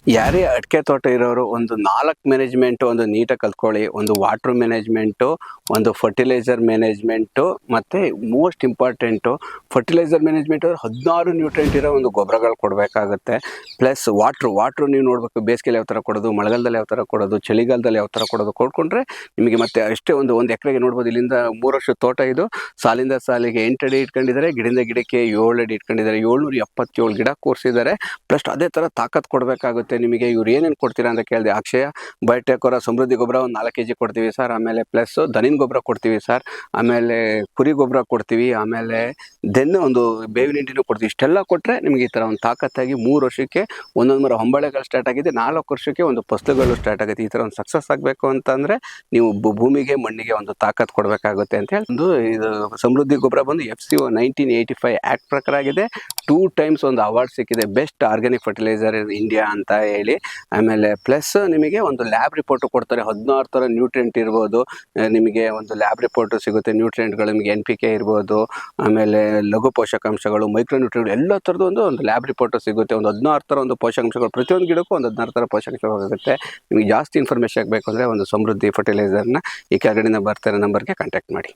ಯಾರೇ ಅಡಿಕೆ ತೋಟ ಇರೋರು ಒಂದು 4 ಮ್ಯಾನೇಜ್ಮೆಂಟು ಒಂದು ನೀಟಾಗಿ ಕಲ್ತ್ಕೊಳ್ಳಿ. ಒಂದು ವಾಟರ್ ಮ್ಯಾನೇಜ್ಮೆಂಟು, ಒಂದು ಫರ್ಟಿಲೈಸರ್ ಮ್ಯಾನೇಜ್ಮೆಂಟು, ಮತ್ತು most important fertiliser management 16 nutrient ಇರೋ ಒಂದು ಗೊಬ್ಬರಗಳು ಕೊಡಬೇಕಾಗುತ್ತೆ. ಪ್ಲಸ್ ವಾಟ್ರು ನೀವು ನೋಡಬೇಕು, ಬೇಸಿಗೆಯಲ್ಲಿ ಯಾವ ಥರ ಕೊಡೋದು, ಮಳೆಗಾಲದಲ್ಲಿ ಯಾವ ಥರ ಕೊಡೋದು, ಚಳಿಗಾಲದಲ್ಲಿ ಯಾವ ಥರ ಕೊಡೋದು ಕೊಡ್ಕೊಂಡ್ರೆ ನಿಮಗೆ ಮತ್ತೆ ಅಷ್ಟೇ ಒಂದು ಎಕರೆಗೆ ನೋಡ್ಬೋದು. ಇಲ್ಲಿಂದ 3 ವರ್ಷದ ತೋಟ ಇದು. ಸಾಲಿಂದ ಸಾಲಿಗೆ 8 ಅಡಿ ಇಟ್ಕೊಂಡಿದ್ದಾರೆ, ಗಿಡದಿಂದ ಗಿಡಕ್ಕೆ 7 ಅಡಿ ಇಟ್ಕೊಂಡಿದ್ದಾರೆ. 777 ಗಿಡ ಕೂರಿಸಿದ್ದಾರೆ. ಪ್ಲಸ್ ಅದೇ ಥರ ತಾಕತ್ತು ಕೊಡಬೇಕಾಗುತ್ತೆ ನಿಮಗೆ. ಇವ್ರು ಏನೇನು ಕೊಡ್ತೀರಾ ಅಂತ ಕೇಳಿದೆ. ಅಕ್ಷಯ ಬಯೋಟೆಕ್ ಸಮೃದ್ಧಿ ಗೊಬ್ಬರ ಒಂದು 4 kg ಕೊಡ್ತೀವಿ ಸರ್. ಆಮೇಲೆ ಪ್ಲಸ್ ದನಿನ ಗೊಬ್ಬರ ಕೊಡ್ತೀವಿ ಸರ್. ಆಮೇಲೆ ಕುರಿ ಗೊಬ್ಬರ ಕೊಡ್ತೀವಿ. ಆಮೇಲೆ ಒಂದು ಬೇವಿನ ಹಿಂಡಿನೂ ಕೊಡ್ತೀವಿ. ಇಷ್ಟೆಲ್ಲ ಕೊಟ್ಟರೆ ನಿಮಗೆ ಈ ಥರ ಒಂದು ತಾಕತ್ತಾಗಿ 3 ವರ್ಷಕ್ಕೆ ಒಂದೊಂದು ಮರ ಹೊಂಬಳೆಗಳು ಸ್ಟಾರ್ಟ್ ಆಗಿದೆ, 4 ವರ್ಷಕ್ಕೆ ಒಂದು ಫಸಲುಗಳು ಸ್ಟಾರ್ಟ್ ಆಗುತ್ತೆ. ಈ ಥರ ಒಂದು ಸಕ್ಸಸ್ ಆಗಬೇಕು ಅಂತಂದರೆ ನೀವು ಭೂಮಿಗೆ ಮಣ್ಣಿಗೆ ಒಂದು ತಾಕತ್ತು ಕೊಡಬೇಕಾಗುತ್ತೆ ಅಂತ ಹೇಳಿ ಇದು ಸಮೃದ್ಧಿ ಗೊಬ್ಬರ ಬಂದು FCO 1985 ಆ್ಯಕ್ಟ್ ಪ್ರಕಾರ ಆಗಿದೆ. 2 times ಒಂದು ಅವಾರ್ಡ್ ಸಿಕ್ಕಿದೆ, best organic fertiliser in India ಅಂತ ಹೇಳಿ. ಆಮೇಲೆ ಪ್ಲಸ್ ನಿಮಗೆ ಒಂದು ಲ್ಯಾಬ್ ರಿಪೋರ್ಟು ಕೊಡ್ತಾರೆ. 16 ಥರ ನ್ಯೂಟ್ರಿಯೆಂಟ್ ಇರ್ಬೋದು, ನಿಮಗೆ ಒಂದು ಲ್ಯಾಬ್ ರಿಪೋರ್ಟು ಸಿಗುತ್ತೆ. ನ್ಯೂಟ್ರಿಯೆಂಟ್ಗಳು ನಿಮಗೆ NPK ಇರ್ಬೋದು, ಆಮೇಲೆ ಲಘು ಪೋಷಕಾಂಶಗಳು, ಮೈಕ್ರೋನ್ಯೂಟ್ರಿಯೆಂಟ್ ಎಲ್ಲ ಥರದ್ದು ಒಂದು ಲ್ಯಾಬ್ ರಿಪೋರ್ಟು ಸಿಗುತ್ತೆ. ಒಂದು 16 ಥರ ಒಂದು ಪೋಷಕಾಂಶಗಳು, ಪ್ರತಿಯೊಂದು ಗಿಡಕ್ಕೂ ಒಂದು 16 ಥರ ಪೋಷಕಾಂಶಗಳು ಆಗುತ್ತೆ. ನಿಮಗೆ ಜಾಸ್ತಿ ಇನ್ಫಾರ್ಮೇಷನ್ ಆಗಬೇಕು ಅಂದರೆ ಒಂದು ಸಮೃದ್ಧಿ ಫರ್ಟಿಲೈಸರ್ನ ಈ ಕೆಳಗಡೆಯಿಂದ ಬರ್ತಾರೆ ನಂಬರ್ಗೆ ಕಾಂಟ್ಯಾಕ್ಟ್ ಮಾಡಿ.